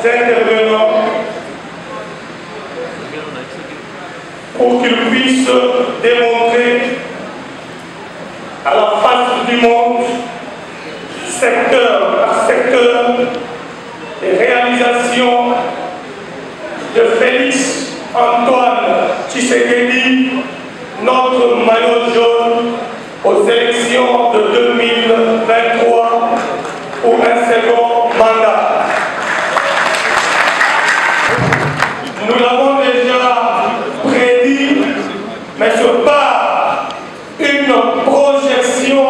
intervenants pour qu'ils puissent démontrer à la face du monde, secteur par secteur, les réalisations de Félix Antoine Tshisekedi, notre maillot jaune aux élections de 2023 pour un second mandat. Nous l'avons déjà prédit, mais ce pas une projection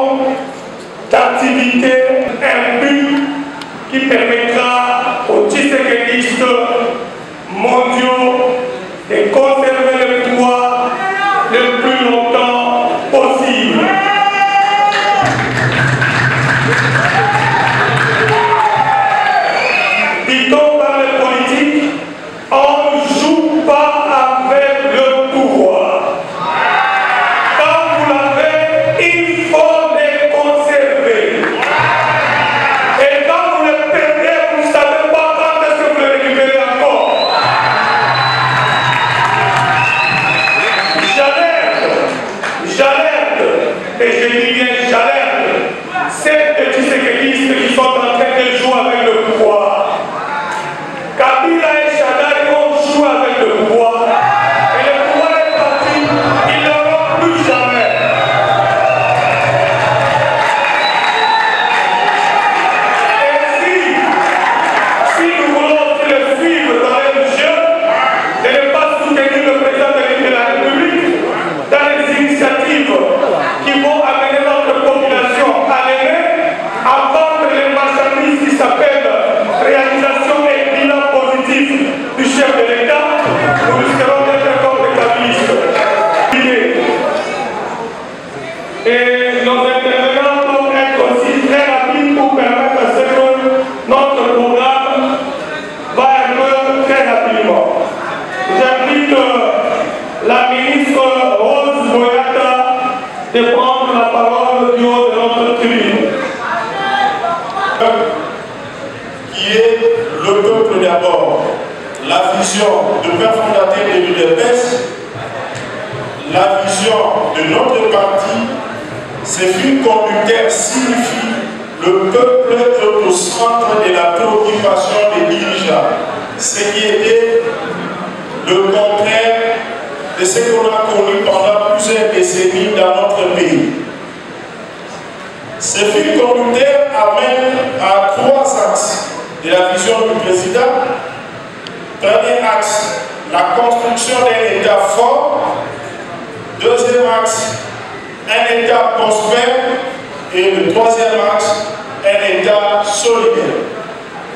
d'activité, un but qui permettra aux Tshisekedistes mondiaux de conserver le pouvoir le plus longtemps possible. Dit-on par les politiques, on ne joue pas avec le pouvoir. Quand vous l'avez, il faut les conserver. Et quand vous les perdez, vous ne savez pas quand est-ce que vous les récupérez encore. J'alerte, et je dis bien j'alerte, ces petits séquelistes qui sont en train de jouer avec le pouvoir. Kabila et Chadari ont joué avec le pouvoir, et le pouvoir est parti, ils ne l'auront plus jamais. Et si nous voulons le suivre dans les jeux, de ne pas soutenir le président de la République dans les initiatives qui vont amener notre population à l'aimer, à vendre les marchandises qui s'appellent réalisation et bilan positif du chef de l'État, nous risquerons d'être comme des kabilistes. Et nos intervenants doivent être aussi très rapides pour permettre à ce que notre programme va un peu très rapidement. J'invite la ministre Rose Boyata de prendre la parole du haut de notre tribune. Qui est le peuple d'abord, la vision de père fondateur de l'UDPS, la vision de notre parti, ce fil conducteur signifie le peuple est au centre de la préoccupation des dirigeants, ce qui était le contraire de ce qu'on a connu pendant plusieurs décennies dans notre pays. Ce fil conducteur amène à 3 axes de la vision du président. Premier axe, la construction d'un État fort. Deuxième axe, un État prospère. Et le troisième axe, un État solidaire.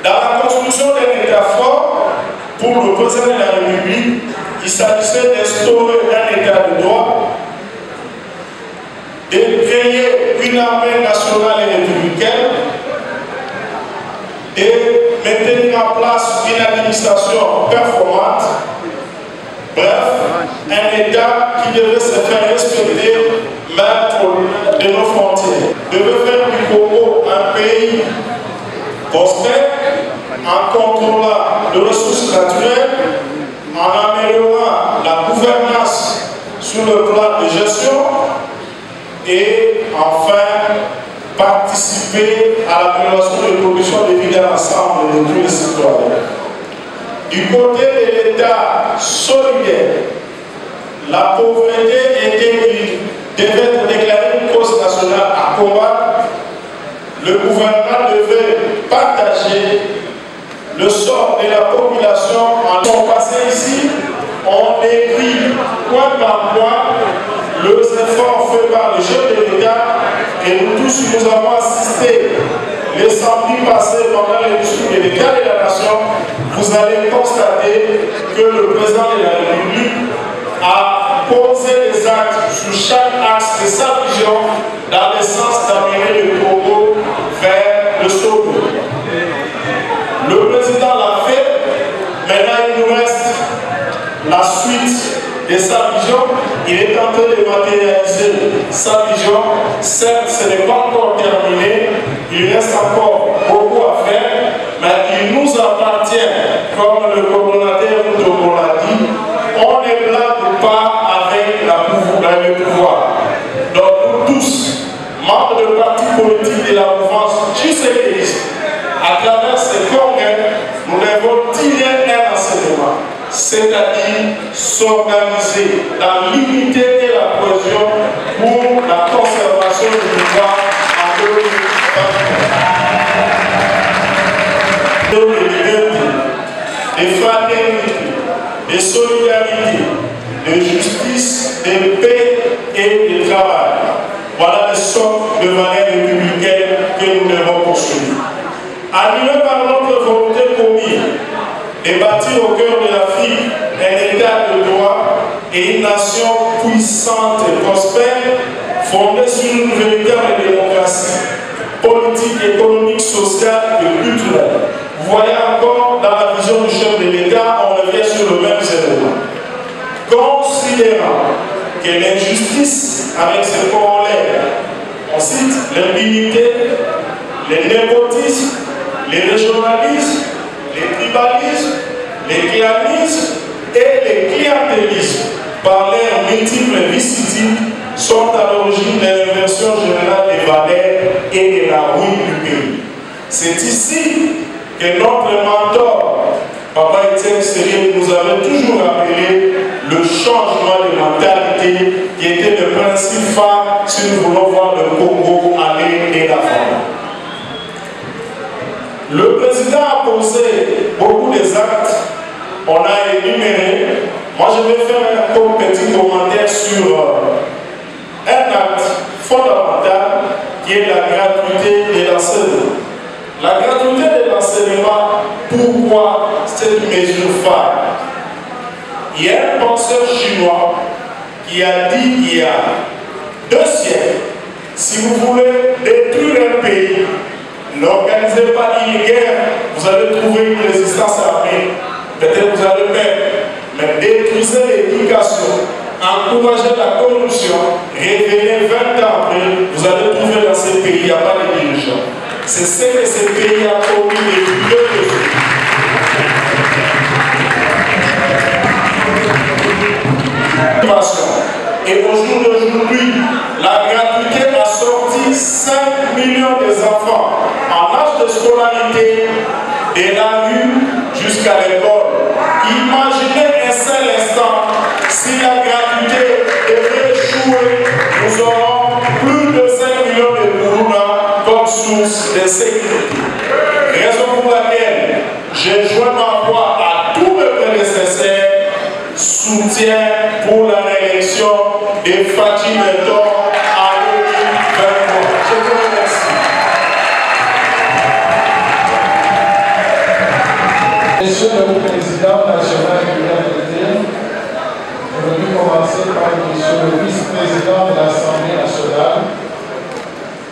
Dans la construction d'un État fort, pour le président de la République, il s'agissait d'instaurer un État de droit, de créer une armée nationale et républicaine, et maintenir en place une administration performante. Bref, un État qui devait se faire respecter même de nos frontières. Devait faire du Congo un pays prospère en contrôlant les ressources naturelles, en améliorant la gouvernance sur le plan de gestion et enfin participer à l'amélioration de production de vie dans l'ensemble de tous les citoyens. Du côté de l'État solidaire, la pauvreté devait être déclarée une cause nationale à combattre. Le gouvernement devait partager le sort de la population en son passé ici. On écrit point par point les efforts faits par le chef de l'État et nous tous nous avons assisté les samedis passés pendant les discours de l'État de la nation. Vous allez constater que le président de la République a posé des actes sur chaque axe de sa vision dans le sens d'amener le Congo vers le sommet. Le président l'a fait, maintenant il nous reste la suite de sa vision. Il est en train de matérialiser sa vision. Certes, ce n'est pas encore terminé, il reste encore beaucoup à faire, mais il nous appartient, comme le coordonnateur Togo l'a dit, on ne blague pas avec le pouvoir. Donc nous tous, membres de partis politiques de la mouvance Tshisekedi, à travers ces congrès, nous devons tirer un enseignement, c'est-à-dire s'organiser dans l'unité et la cohésion pour la conservation du pouvoir en 2023. De liberté, de fraternité, de solidarité, de justice, de paix et de travail. Voilà les sortes de valeurs républicaines que nous devons poursuivre. Animés par notre volonté commune de bâtir au cœur de l'Afrique un état de droit et une nation puissante et prospère, fondée sur une véritable démocratie politique, économique, sociale et culturelle. Vous voyez encore dans la vision du chef de l'État, on revient sur le même élément. Considérant que l'injustice avec ses corollaires, on cite l'impunité, les népotismes, les régionalismes, les tribalismes, les clanismes et les clientélismes, par leurs multiples vicissitudes, sont à l'origine de l'inversion générale des valeurs et de la ruine du pays. C'est ici que notre mentor, Papa Étienne Tshisekedi, nous avait toujours rappelé le changement de mentalité qui était le principe phare si nous voulons voir le Congo aller de l'avant. Le président a posé beaucoup des actes, on a énuméré. Moi je vais faire un petit commentaire sur un acte fondamental qui est la gratuité de l'enseignement. La gratuité de l'enseignement, pourquoi cette mesure phare? Il y a un penseur chinois qui a dit il y a 2 siècles, si vous voulez détruire un pays, n'organisez pas une guerre, vous allez trouver une résistance armée, peut-être vous allez perdre, mais détruisez l'éducation, encouragez la corruption, révélez 20 ans après, vous allez trouver dans ces pays, il n'y a pas de dirigeants. C'est ce que ce pays a commis depuis 2 jours. Et au jour d'aujourd'hui, la gratuité a sorti 5 millions d'enfants en âge de scolarité de la rue jusqu'à l'école. Imaginez un seul instant, si la gratuité devait échouer, nous aurons plus de 5 millions de Burundais comme source de sécurité. Raison pour laquelle j'ai joint ma voix à tous mes prédécesseurs, soutien pour la réélection de Fatou Mentor en 2023. Je vous remercie. Monsieur le Président national de l'UNDP, je vais commencer par Monsieur le Vice-président de l'Assemblée nationale,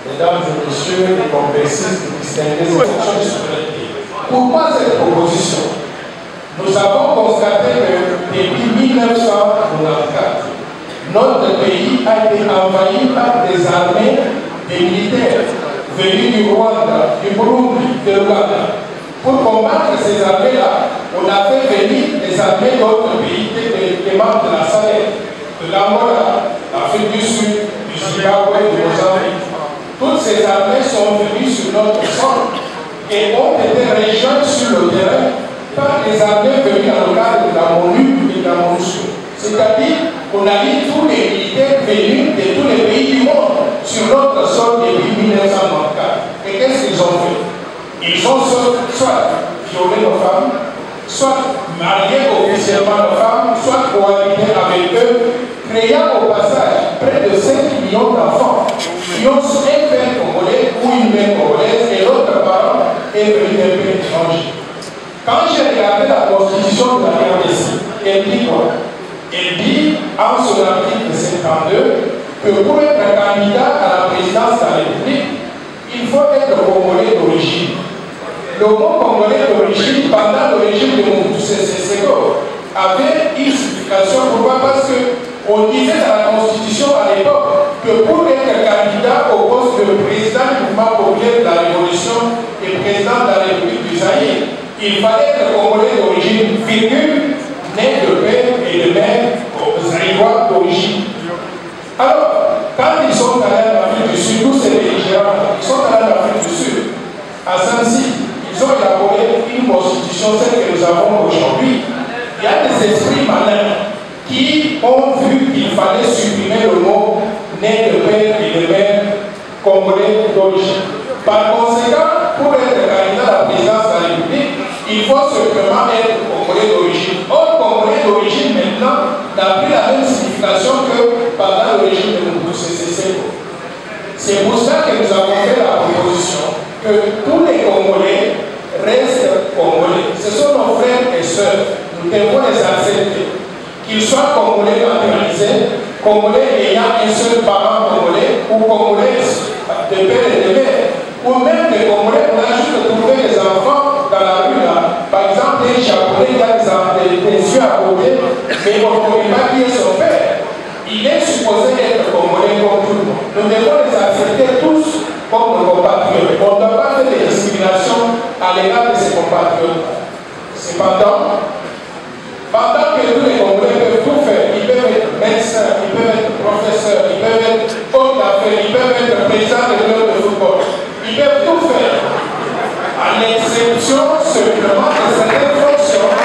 Mesdames et Messieurs les congressistes distingués de la souveraineté. Pourquoi cette proposition? Nous avons constaté que depuis 1994, notre pays a été envahi par des armées, des militaires venus du Rwanda, du Burundi, de l'Ouganda. Pour combattre ces armées-là, on a fait venir des armées d'autres pays, des membres de la Sahel, de l'Angola, l'Afrique du Sud, du Zimbabwe, du Mozambique. Toutes ces armées sont venues sur notre sol et ont été rejointes sur le terrain par les armées venues dans le cadre de la MONUC et de la MONUSCO. C'est-à-dire qu'on a mis tous les militaires venus de tous les pays du monde sur notre sol depuis 1994. Et qu'est-ce qu'ils ont fait? Ils ont soit violé nos femmes, soit marié officiellement nos femmes, soit cohabité avec eux, créant au passage près de 5 millions d'enfants qui ont un père congolais ou une mère congolaise et l'autre parent est venu d'un pays étranger. Quand j'ai regardé la constitution de la RDC, elle dit quoi? Elle dit, en son article 52, que pour être candidat à la présidence de la République, il faut être congolais d'origine. Le mot congolais d'origine, pendant le régime de Mobutu Sese Seko, avait une signification. Pourquoi? Parce qu'on disait dans la constitution à l'époque que pour être candidat au poste de président du mouvement populaire de la Révolution et président de la République du Zaïre, il fallait être Congolais d'origine, virgule, né de père et de mère zairois d'origine. Alors, quand ils sont allés en Afrique du Sud, tous ces belligérants, ils sont allés en Afrique du Sud, à Saint-Cyr, ils ont élaboré une constitution, celle que nous avons aujourd'hui. Il y a des esprits malins qui ont vu qu'il fallait supprimer le mot né de père et de mère congolais d'origine. Par conséquent, pour être candidat à la présidence de la République, il faut simplement être congolais d'origine. Or, congolais d'origine maintenant n'a plus la même signification que pendant le régime de Mobutu Sese Seko. C'est pour ça que nous avons fait la proposition que tous les Congolais restent Congolais. Ce sont nos frères et sœurs. Nous devons les accepter. Qu'ils soient Congolais naturalisés, Congolais ayant un seul parent congolais, ou Congolais de père et de mère, ou même des Congolais, on a juste trouvé des enfants dans la rue là. Par exemple, les Japonais, il y a des yeux à côté, mais on ne connaît pas qui est son père. Il est supposé être Congolais comme tout le monde. Nous devons les accepter tous comme nos compatriotes. On ne doit pas faire des discriminations à l'égard de ces compatriotes. Cependant, pendant que tous les Congolais peuvent tout faire, ils peuvent être médecins, ils peuvent être professeurs, ils peuvent être hommes d'affaires, ils peuvent être présidents de clubs de football, ils peuvent tout faire, à l'exception simplement de certaines fonctions.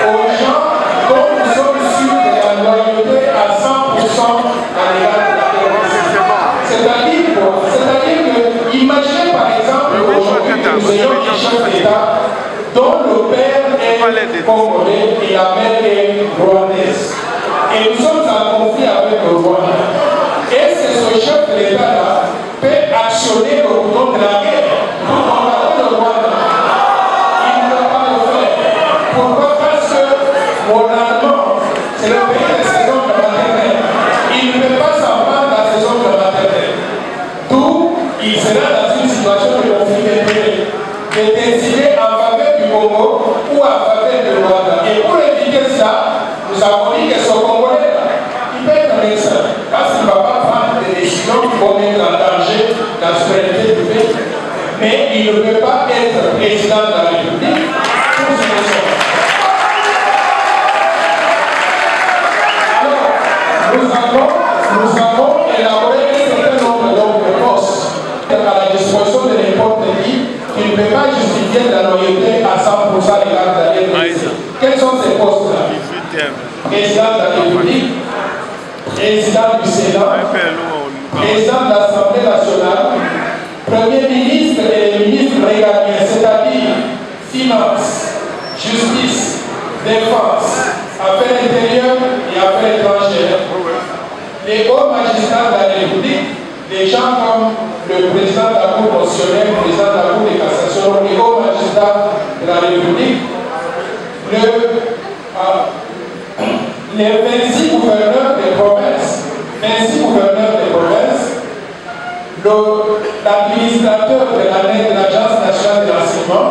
Aux gens dont nous sommes sûrs de la loyauté à 100% à l'égard de la terrorisme. C'est-à-dire quoi? C'est-à-dire que, imaginez par exemple aujourd'hui que nous ayons un chef d'État dont le père est congolais et la mère est rwandaise. Et nous sommes en conflit avec le Rwanda. Est-ce que ce chef de l'État-là peut actionner le bouton de la guerre pour combattre le Rwanda? Il ne peut pas le faire. Pourquoi? Parce que moralement, c'est le pays des saisons de maternelle. Il ne peut pas s'en prendre la saison de maternelle. D'où il sera dans une situation de conflit d'intérêts, de décider en faveur du Congo ou en faveur du Rwanda. Et pour éviter ça, nous avons dit que ce Congolais-là, il peut être médecin, parce qu'il ne va pas prendre des décisions qui vont mettre en danger la souveraineté du pays. Mais il ne peut pas être président de la République pour ces raisons. Alors, nous avons élaboré un certain nombre de postes à la disposition de n'importe qui ne peut pas justifier la loyauté à 100% l'égard de la RDC. Quels sont ces postes-là? Président de la République, président du Sénat, président de l'Assemblée nationale, premier ministre et les ministres régaliens, c'est-à-dire finances, justice, défense, affaires intérieures et affaires étrangères. Les hauts magistrats de la République, des gens comme le président de la Cour constitutionnelle, le président de la Cour de cassation, les hauts magistrats de la République, les 26 gouverneurs des provinces, l'administrateur de l'Agence nationale de l'enseignement,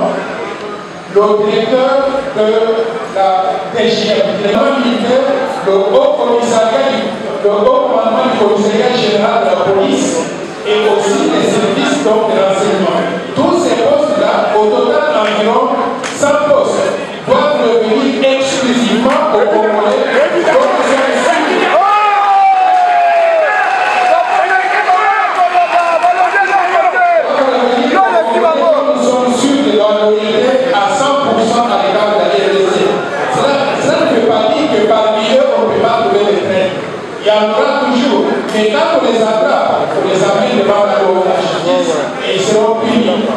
le directeur de la DGM, le militaire, le haut commandement du commissariat général de la police et aussi les services de renseignement. Tous ces postes-là, au total environ 100 postes, doivent revenir exclusivement aux Congolais. Nous sommes sûrs de la loyauté à 100% à l'égard de la RDC. Cela ne veut pas dire que parmi eux, on ne peut pas trouver des traits. Il y en aura toujours. Mais quand on les attrape, on les amène devant la loi de la justice et ils seront punis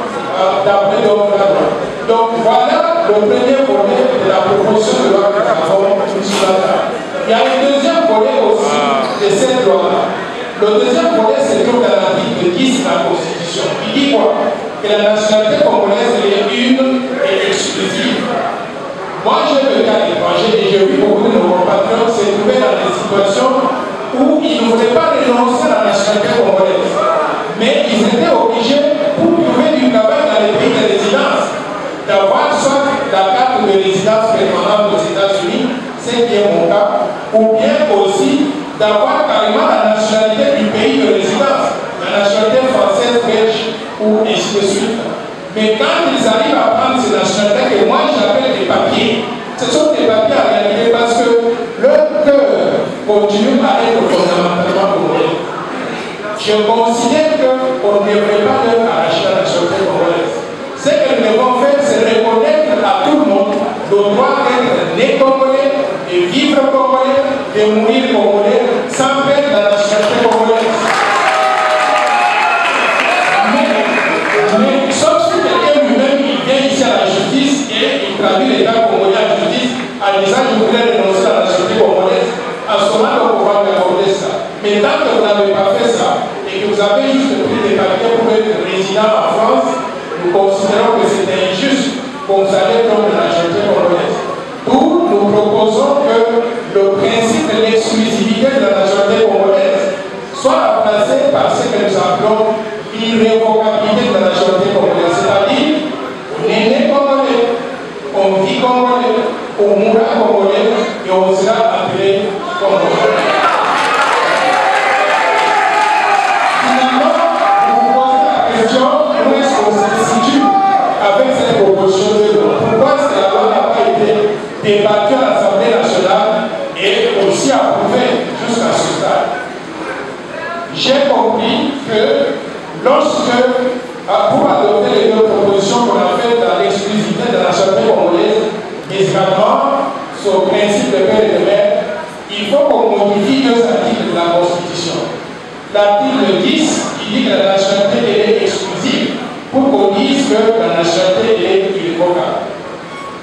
d'après d'autres lois. Donc voilà le premier volet de la proposition de loi que nous avons sur la table. Il y a un deuxième volet aussi de cette loi-là. Le deuxième volet se trouve dans l'article 10 de la Constitution. Il dit quoi? Que la nationalité congolaise est une et exclusive. Moi, j'ai le cas étranger et j'ai vu beaucoup de nos compatriotes se trouver dans des situations où ils ne voulaient pas renoncer à la nationalité congolaise. Mais ils étaient obligés, pour trouver du travail dans les pays de résidence, d'avoir soit la carte de résidence permanente aux États-Unis, c'est qui est mon cas, ou bien aussi d'avoir carrément la nationalité du pays de résidence, la nationalité française, belge continue à être fondamentalement congolais. Je considère qu'on ne devrait pas leur arracher la nationalité congolaise. Ce que nous devons faire, c'est reconnaître à tout le monde le droit d'être né congolais, de vivre congolais, de mourir congolais, sans perdre la nationalité congolaise. Mais sauf si quelqu'un lui-même vient ici à la justice et il traduit l'État congolais à la justice en disant je voulais renoncer à la nationalité congolaise, à ce moment-là, on va accorder ça. Mais tant que vous n'avez pas fait ça et que vous avez juste pris des papiers pour être résident en France, nous considérons que c'est injuste qu'on vous allez prendre la nationalité congolaise. D'où nous proposons que le principe de l'exclusivité de la nationalité congolaise soit remplacé par ce que nous appelons l'irrévocabilité de la nationalité congolaise. C'est-à-dire, on est né congolais, on vit congolais, on mourra congolais et on sera appelé congolais. Finalement, vous vous posez la question, où est-ce qu'on se situe avec cette proposition de loi? Pourquoi cette loi n'a pas été débattue à l'Assemblée nationale et aussi approuvée jusqu'à ce stade? J'ai compris que lorsque, pour adopter les deux propositions qu'on a faites dans l'exclusivité de la nationalité congolaise, mais également sur le principe de père et de mère, il faut qu'on modifie deux articles de la Constitution. L'article 10 qui dit que la nationalité est exclusive pour qu'on dise que la nationalité est irrévocable.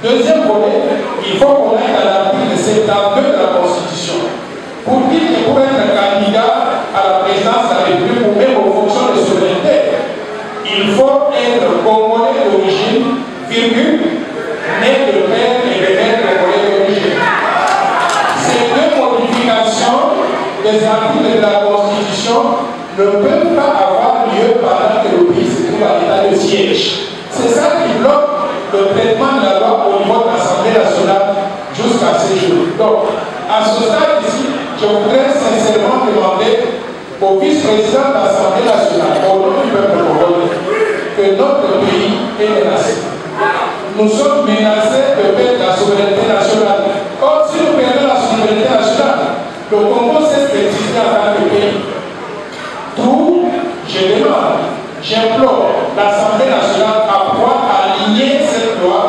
Deuxième volet, il faut qu'on aille à l'article 72 de la Constitution pour dire que pour être candidat à la présidence de la République ou même aux fonctions de souveraineté, il faut être congolais d'origine, virgule, né de père et de mère congolais d'origine. Ces deux modifications des articles de la Constitution ne peuvent pas avoir lieu pendant que le pays se trouve à l'état de siège. C'est ça qui bloque le traitement de la loi au niveau de l'Assemblée nationale jusqu'à ce jour. Donc, à ce stade ici, je voudrais sincèrement demander au vice-président de l'Assemblée nationale, au nom du peuple congolais, que notre pays est menacé. Nous sommes menacés de perdre la souveraineté nationale. Or, si nous perdons la souveraineté nationale, le Congo cesse d'exister en tant que pays. D'où, je demande, j'implore l'Assemblée nationale à pouvoir aligner cette loi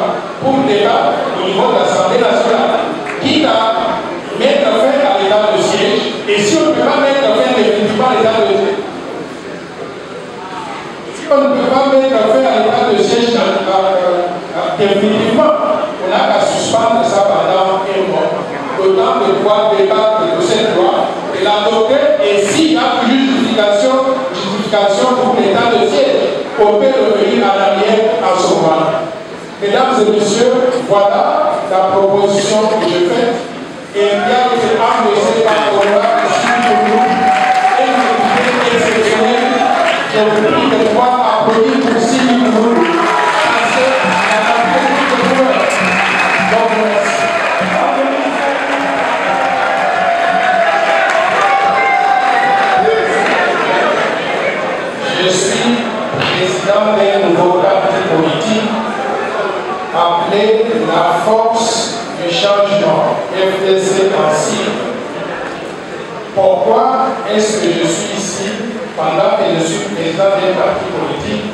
pour débat au niveau de l'Assemblée nationale, quitte à mettre fin à l'état de siège. Et si on ne peut pas mettre fin définitivement à l'état de siège, si on ne peut pas mettre fin à l'état de siège définitivement, on n'a qu'à suspendre ça pendant un mois. Le temps de pouvoir débattre de cette loi et l'adopter, et s'il y a plus justification pour l'état de siège, on peut revenir en arrière en ce moment. Mesdames et messieurs, voilà la proposition que je fais. Et bien que endossé par Cola, et une activité exceptionnelle, je vous prie de pouvoir applaudir pour Sylvie Mourou. Je suis président d'un nouveau parti politique appelé la Force du Changement, FDC en sigle. Pourquoi est-ce que je suis ici pendant que je suis président d'un parti politique?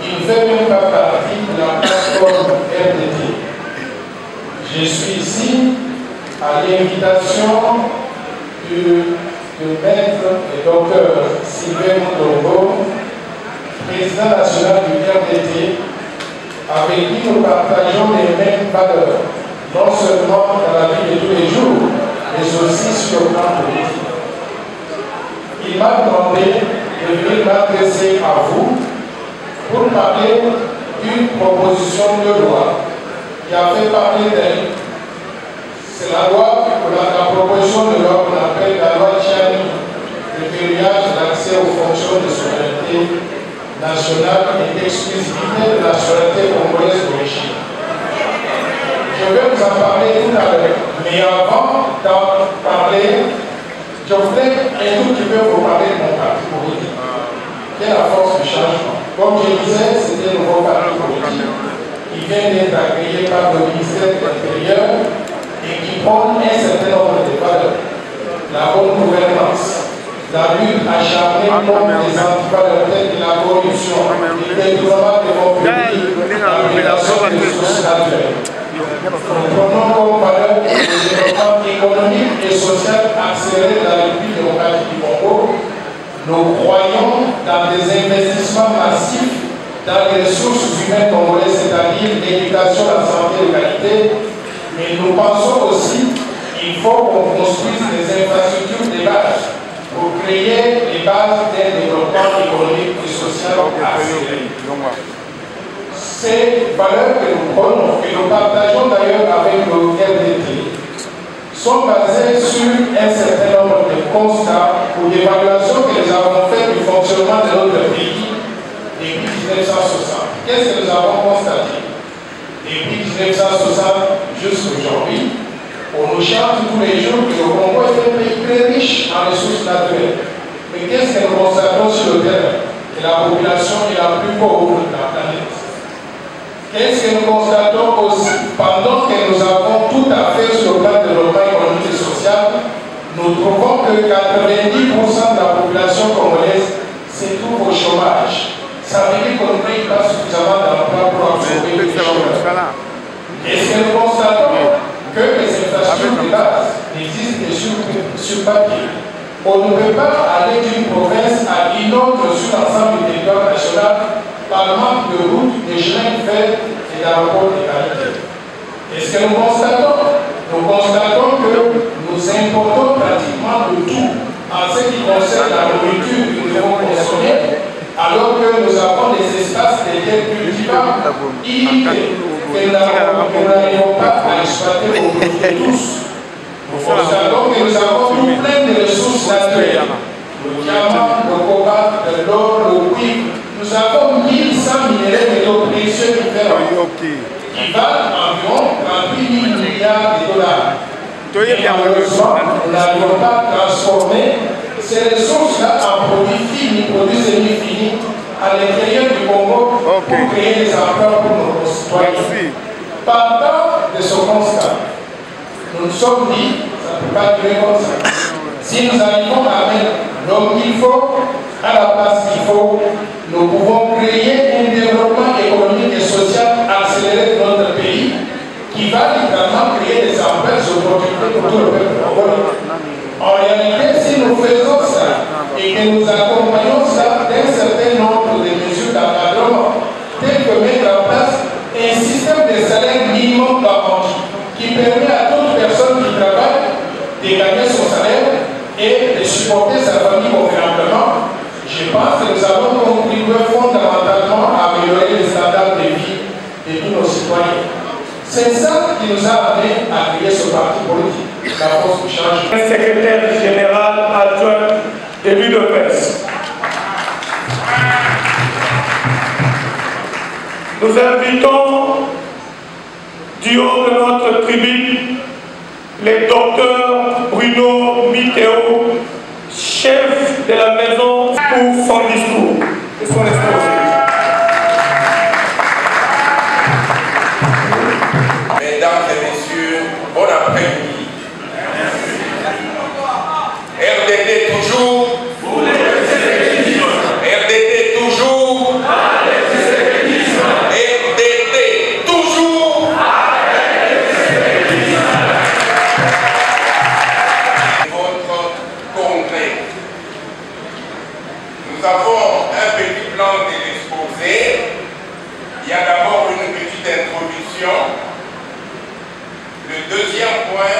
Il ne fait même pas partie de la plateforme RDT. Je suis ici à l'invitation du maître et docteur Sylvain Moudongo, président national du RDT, avec qui nous partageons les mêmes valeurs, non seulement dans la vie de tous les jours, mais aussi sur le plan politique. Il m'a demandé de venir m'adresser à vous pour parler d'une proposition de loi qui a fait parler d'elle. C'est la loi, la proposition de loi qu'on appelle la loi Tchani, le verrouillage d'accès aux fonctions de souveraineté nationale et d'exclusivité de la souveraineté congolaise d'origine. Je vais vous en parler tout à l'heure, mais avant d'en parler, je voudrais un tout petit peu vous parler de mon parti politique, qui est la Force du Changement. Comme je disais, c'est un nouveau parti politique qui vient d'être agréé par le ministère de l'Intérieur et qui prône un certain nombre de valeurs. la bonne gouvernance, la lutte acharnée contre les antivaleurs de la corruption, le détournement des fonds publics, l'amélioration des ressources naturelles. Nous prenons comme valeur le développement économique et social accéléré de la République démocratique du Congo. Nous croyons dans des investissements massifs dans les ressources humaines congolaises, c'est-à-dire l'éducation, la santé et la qualité. Mais nous pensons aussi qu'il faut qu'on construise des infrastructures de base pour créer les bases d'un développement économique et social accéléré. Ces valeurs que nous prenons, et nous partageons d'ailleurs avec le RDT, sont basées sur un certain nombre de constats ou d'évaluations que nous avons fait du fonctionnement de notre pays depuis 1960. Qu'est-ce que nous avons constaté? Depuis 1960 jusqu'aujourd'hui, on nous chante tous les jours que le Congo est un pays très riche en ressources naturelles. Mais qu'est-ce que nous constatons sur le terrain? Que la population est la plus pauvre de la planète. Qu'est-ce que nous constatons aussi? Pendant que nous avons tout à faire sur le plan de développement économique et social, nous trouvons que 90% de la population congolaise se trouve au chômage. Ça veut dire qu'on ne paye pas suffisamment d'emplois pour absorber les chômeurs. Est-ce que nous constatons que les infrastructures de base existent sur papier? On ne peut pas aller d'une province à une autre sur l'ensemble du territoire national par manque de routes, de chemins de fer et d'aéroports de qualité. Est-ce que nous constatons? Nous constatons que nous importons pratiquement de tout en ce qui concerne la nourriture que nous devons consommer, alors que nous avons des espaces de terres cultivables illimités que nous n'arrivons pas à exploiter au profit de tous. Nous constatons que nous avons tout plein de ressources naturelles, le diamant, le cobalt, l'or, le cuivre. Nous avons 1100 minéraux métaux précieux différents qui valent environ 38 000 milliards de dollars. Et malheureusement, nous n'arrivons pas à transformer ces ressources-là en produits finis, produits semi-finis à l'intérieur du Congo pour créer des emplois pour nos concitoyens. Partant de ce constat, nous nous sommes dit, ça ne peut pas durer comme ça. Si nous arrivons à mettre l'homme qu'il faut à la place qu'il faut, nous pouvons créer un développement économique et social accéléré de notre pays qui va littéralement créer des emplois et des opportunités pour tout le peuple congolais. En réalité, si nous faisons ça et que nous accompagnons ça d'un certain nombre de mesures d'encadrement, telles que mettre en place un système de salaire minimum garanti qui permet à toute personne qui travaille de gagner son salaire et de supporter sa famille convenablement, je pense que nous avons contribué fondamentalement à améliorer les standards de vie de tous nos citoyens. C'est ça qui nous a amené à créer ce parti politique, la force du changement. Un secrétaire général adjoint de l'UDPS. Nous invitons du haut de notre tribune le docteur Bruno Mitterrand, chef de la maison, pour son discours et son exposé. Mesdames et messieurs, bon après-midi. RDT toujours. RDT toujours. RDT toujours. Votre congrès. Nous avons un petit plan de l'exposé. Il y a d'abord une petite introduction. Le deuxième point,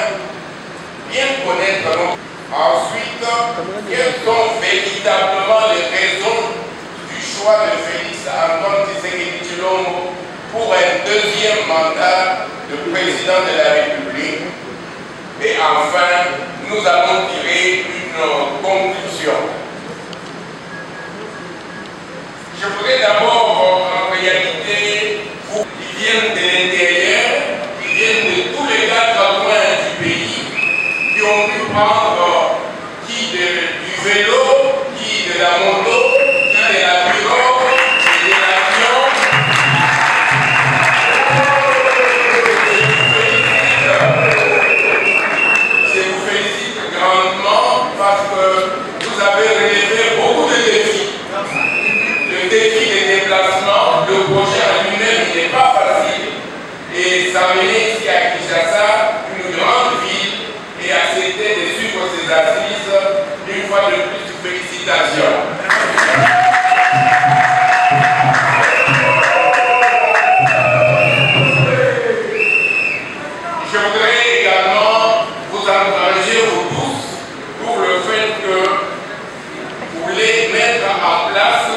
bien connaître notre. Ensuite, quelles sont véritablement les raisons du choix de Félix Antoine Tshisekedi Tshilombo pour un deuxième mandat de président de la République. Et enfin, nous allons tirer une conclusion. Je voudrais d'abord, en réalité, vous qui viennent de l'intérieur, qui viennent de tous les 4 coins du pays, qui ont pu prendre qui du vélo, qui de la moto, qui de la pirogue, et de l'avion. Je vous félicite grandement fois de plus, félicitations. Je voudrais également vous encourager, vous tous, pour le fait que vous voulez mettre en place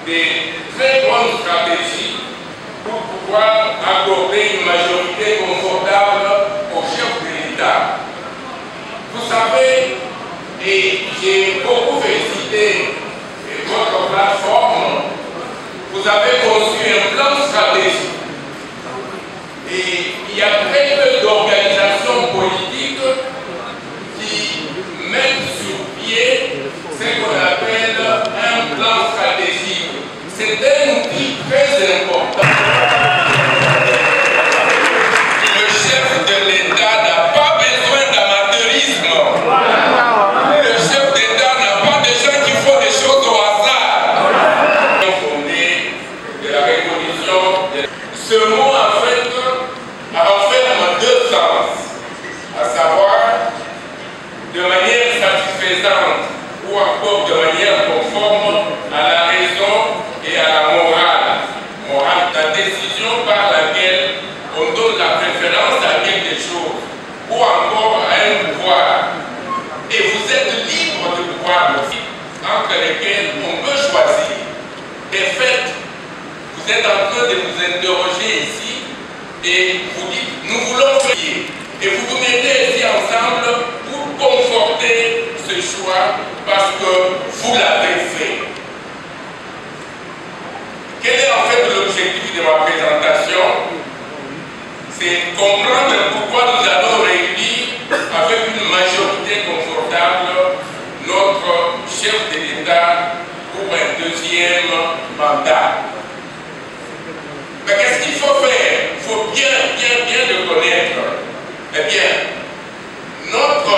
des très bonnes stratégies pour pouvoir accorder une majorité confortable au chef de l'État. Vous savez, et j'ai beaucoup félicité votre plateforme, vous avez conçu un plan stratégique. Et il y a très peu d'organisations politiques qui mettent sur pied ce qu'on appelle un plan stratégique. C'est un outil très important. Le chef de l'État n'a pas besoin d'amateurisme. Le chef d'État n'a pas de gens qui font des choses au hasard. Fondé de la révolution. Ce mot, en fait, renferme deux sens, à savoir de manière satisfaisante ou encore de manière conforme à la raison et à la morale. Morale, la décision par laquelle on donne la préférence à quelque chose ou encore à un pouvoir. Et vous êtes libre de pouvoir aussi, entre lesquels on peut choisir. De fait, vous êtes en train de vous interroger ici et vous dites, nous voulons faire. Et vous vous mettez ici ensemble pour conforter ce choix parce que vous l'avez fait. Quel est en fait l'objectif de ma présentation? C'est comprendre pourquoi nous allons réunir avec une majorité confortable notre chef de l'État pour un deuxième mandat. Mais qu'est-ce qu'il faut faire? Il faut bien le connaître. Eh bien, notre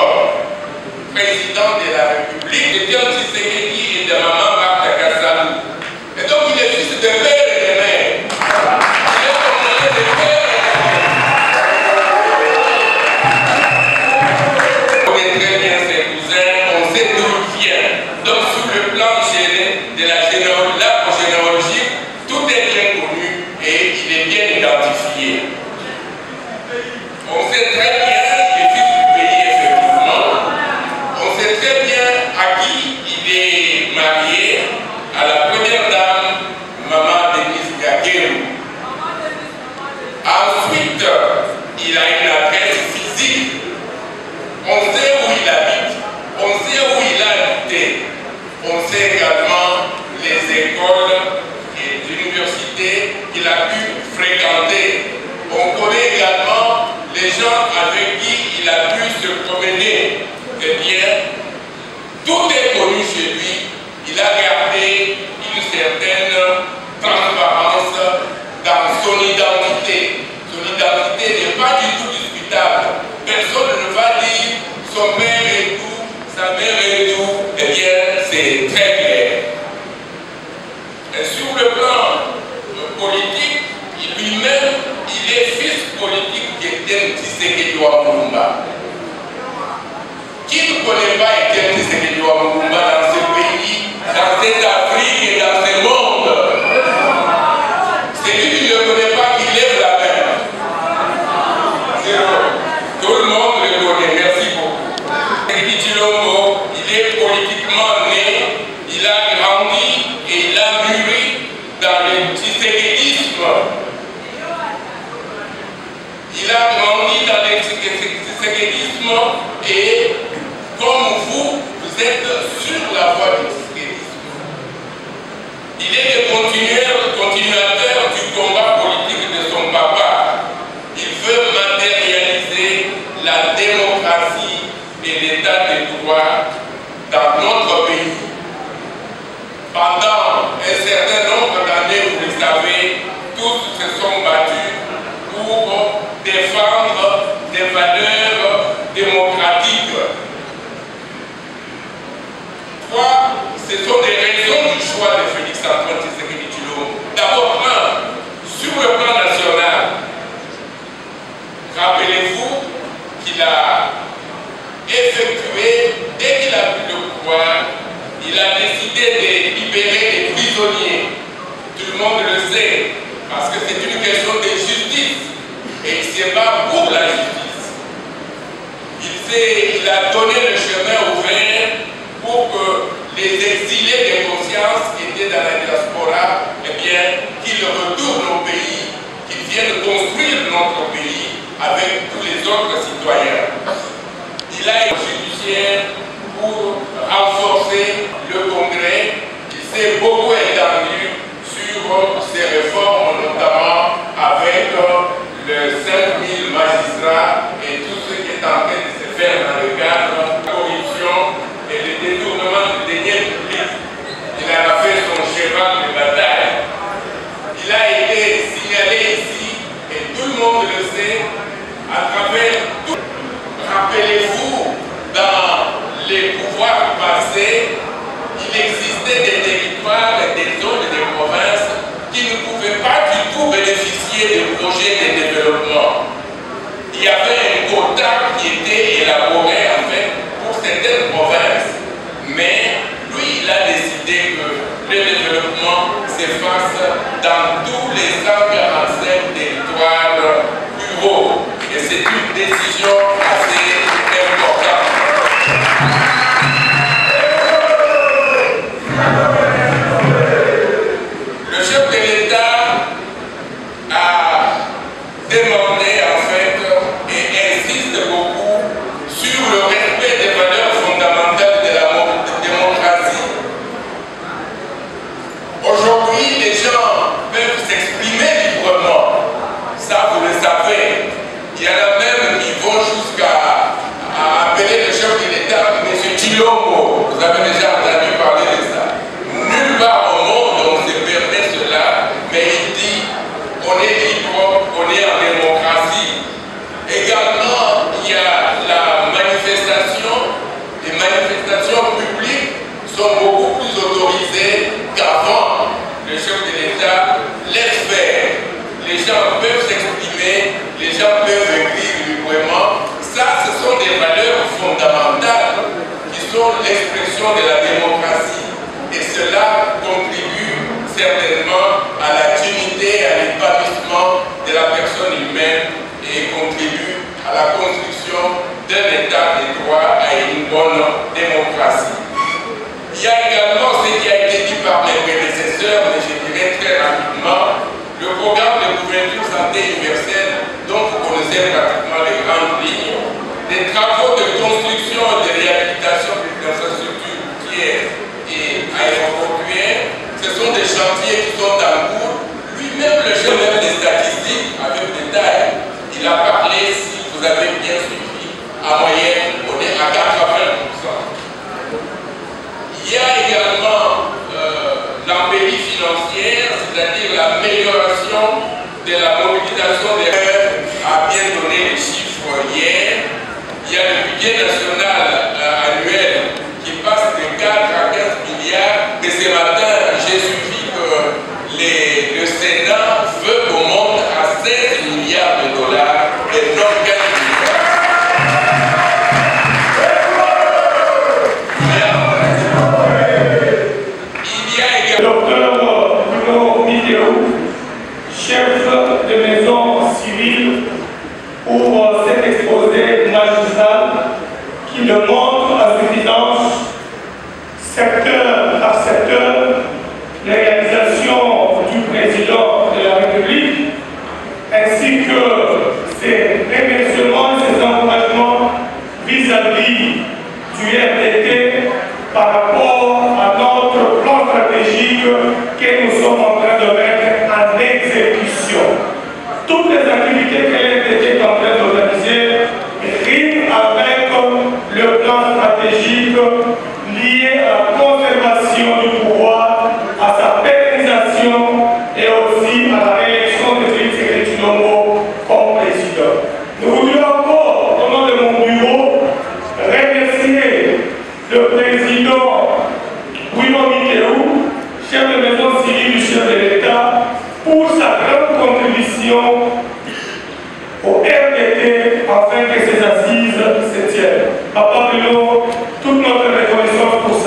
président de la République, de Tshisekedi et de Maman Martha Kassam. Et donc il est fils de père et de mère. Il est commandé de père et de mère. On connaît très bien ses cousins, on sait d'où il vient. Donc sur le plan de la généalogie, tout est bien connu et il est bien identifié. On sait très bien qu'il est fils du pays, effectivement. On sait très bien à qui il est marié, à la première dame, Maman Denise Gaguerou. Ensuite, il a une adresse physique. On sait où il habite, on sait où il a habité. On sait également les écoles et l'université qu'il a pu fréquenter. On connaît également les gens avec qui il a pu se promener. Eh bien, tout est connu chez lui. Il a gardé une certaine transparence dans son identité. Son identité n'est pas du tout discutable. Personne ne va dire son père est tout, sa mère est tout. Eh bien, c'est très clair. Et sur le plan politique, lui-même, il est fils politique d'Étienne Tshisekedi Wamulumba. Qui ne connaît pas Étienne Tshisekedi Wamulumba dans ce pays, dans cette Afrique et dans ce monde? Celui qui ne le connaît pas, qui lève la main. Zéro. Tout le monde le connaît. Merci beaucoup. Tshisekedi Tshilombo, il est politiquement né, il a grandi et il a mûri dans le tshisekédisme. Il a grandi dans le tshisekédisme et comme vous êtes sur la voie du tshisekédisme. Il est le continuateur du combat politique de son papa. Il veut matérialiser la démocratie et l'état de droit dans notre pays. Pendant un certain nombre d'années, vous le savez, tous se sont battus pour défendre des valeurs démocratiques. Ce sont des raisons du choix de Félix Antoine Tshisekedi Tshilombo. D'abord, sur le plan national, rappelez-vous qu'il a effectué, dès qu'il a pris le pouvoir, pouvoir, il a décidé de libérer les prisonniers. Tout le monde le sait, parce que c'est une question de justice. Et il se bat pour la justice. Il a donné le chemin ouvert pour que les exilés de conscience qui étaient dans la diaspora, eh bien, qu'ils retournent au pays, qu'ils viennent construire notre pays avec tous les autres citoyens. Il a été judiciaire pour renforcer le Congrès. Il s'est beaucoup étendu sur ces réformes, notamment avec les 5000 magistrats et tout ce qui est en train de se faire dans le cadre de la corruption et le détournement de deniers publics. Il a fait son cheval de bataille. Il a été signalé ici, et tout le monde le sait, à travers tout. Rappelez-vous, dans les pouvoirs passés, il existait des territoires, des zones, des provinces qui ne pouvaient pas du tout bénéficier des projets de développement. Il y avait un quota qui était élaboré en fait pour certaines provinces, mais lui il a décidé que le développement s'efface dans tous les 145 territoires ruraux. Et c'est une décision assez importante. Le chef de l'État a demandé en fait et insiste beaucoup sur le respect des valeurs fondamentales de la démocratie. Aujourd'hui, les gens peuvent s'exprimer librement. Ça, vous le savez. Il y en a même qui vont jusqu'à appeler le chef de l'État M. Chilombo. Vous avez déjà entendu parler de ça. Nulle part au monde on se permet cela, mais il dit on est libre, on est en démocratie. Également, il y a la manifestation. Les manifestations publiques sont beaucoup plus autorisées qu'avant. Le chef de l'État laisse faire. Les gens peuvent s'exprimer, les gens peuvent écrire librement. Ça, ce sont des valeurs fondamentales qui sont l'expression de la démocratie. Et cela contribue certainement à la dignité, à l'épanouissement de la personne humaine et contribue à la construction d'un état de droit à une bonne démocratie. Il y a également ce qui a été dit par mes prédécesseurs, mais je dirais très rapidement, le programme de couverture santé universelle dont vous connaissez pratiquement les grandes lignes, des travaux de construction et de réhabilitation des infrastructures routières et aéroportuaires, ce sont des chantiers qui sont en cours. Lui-même, le chef des statistiques, avec détail, il a parlé, si vous avez bien suivi, à moyenne, on est à 80%. Il y a également l'empérie financière, c'est-à-dire l'amélioration de la mobilisation des rêves, a bien donné les chiffres hier. Il y a le budget national annuel qui passe de 4 à 15 milliards. Et ce matin, j'ai suivi que le Sénat veut qu'on monte à 16 milliards de dollars et non 15 milliards. Chef de maison civile pour cet exposé magistral qui le montre à suffisance, secteur par secteur, les réalisations du président de la République, ainsi que ses remerciements et ses encouragements vis-à-vis du RDT par rapport à notre plan stratégique que nous sommes en train de mettre en exécution. Toutes les activités que l'RDT est en train d'organiser riment avec le plan stratégique lié à la conservation du pouvoir, à sa pérennisation et aussi à la réélection de Félix Tshisekedi-Tshilombo comme président. Nous voudrions encore, au nom de mon bureau, remercier le président William Mikeou, chef de maison civile du chef de l'État, pour sa grande contribution au RDT afin que ces assises se tiennent. Papa Bruno, toute notre reconnaissance pour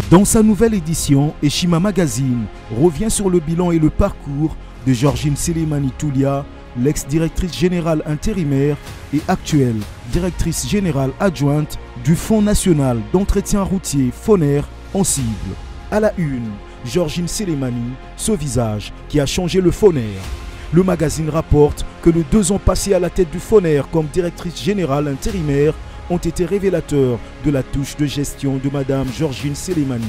Dans sa nouvelle édition, Eshima Magazine revient sur le bilan et le parcours de Georgine Selemani Toulia, l'ex-directrice générale intérimaire et actuelle directrice générale adjointe du Fonds national d'entretien routier FONER en cible. À la une, Georgine Selemani, ce visage qui a changé le FONER. Le magazine rapporte que les 2 ans passés à la tête du FONER comme directrice générale intérimaire ont été révélateurs de la touche de gestion de Madame Georgine Selemani.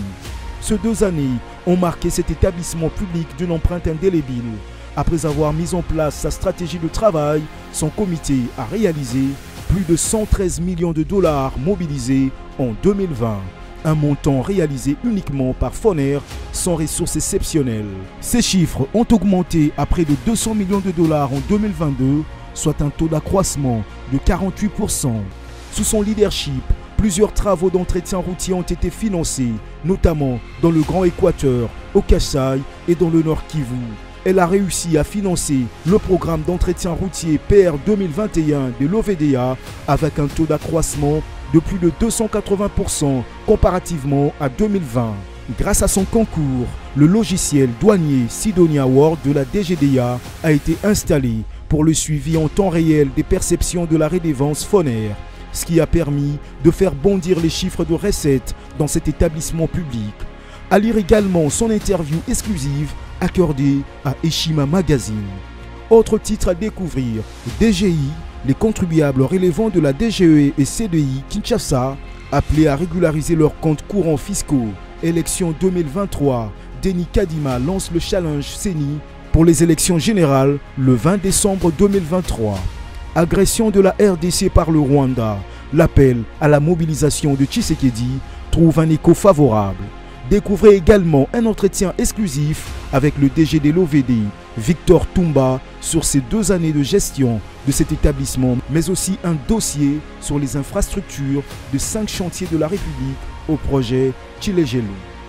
Ces 2 années ont marqué cet établissement public d'une empreinte indélébile. Après avoir mis en place sa stratégie de travail, son comité a réalisé plus de 113 millions de dollars mobilisés en 2020. Un montant réalisé uniquement par FONER sans ressources exceptionnelles. Ces chiffres ont augmenté à près de 200 millions de dollars en 2022, soit un taux d'accroissement de 48%. Sous son leadership, plusieurs travaux d'entretien routier ont été financés, notamment dans le Grand Équateur, au Kasaï et dans le Nord Kivu. Elle a réussi à financer le programme d'entretien routier PR 2021 de l'OVDA avec un taux d'accroissement de plus de 280% comparativement à 2020. Grâce à son concours, le logiciel douanier Sidonia World de la DGDA a été installé pour le suivi en temps réel des perceptions de la redevance FONER, ce qui a permis de faire bondir les chiffres de recettes dans cet établissement public. À lire également son interview exclusive accordée à Eshima Magazine. Autre titre à découvrir, DGI, les contribuables relevant de la DGE et CDI Kinshasa, appelés à régulariser leurs comptes courants fiscaux. Élection 2023, Denis Kadima lance le challenge CENI pour les élections générales le 20 décembre 2023. Agression de la RDC par le Rwanda, l'appel à la mobilisation de Tshisekedi trouve un écho favorable. Découvrez également un entretien exclusif avec le DG de l'OVD, Victor Toumba, sur ces 2 années de gestion de cet établissement, mais aussi un dossier sur les infrastructures de 5 chantiers de la République au projet Tshilejelo.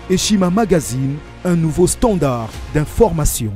Eshima Magazine, un nouveau standard d'information.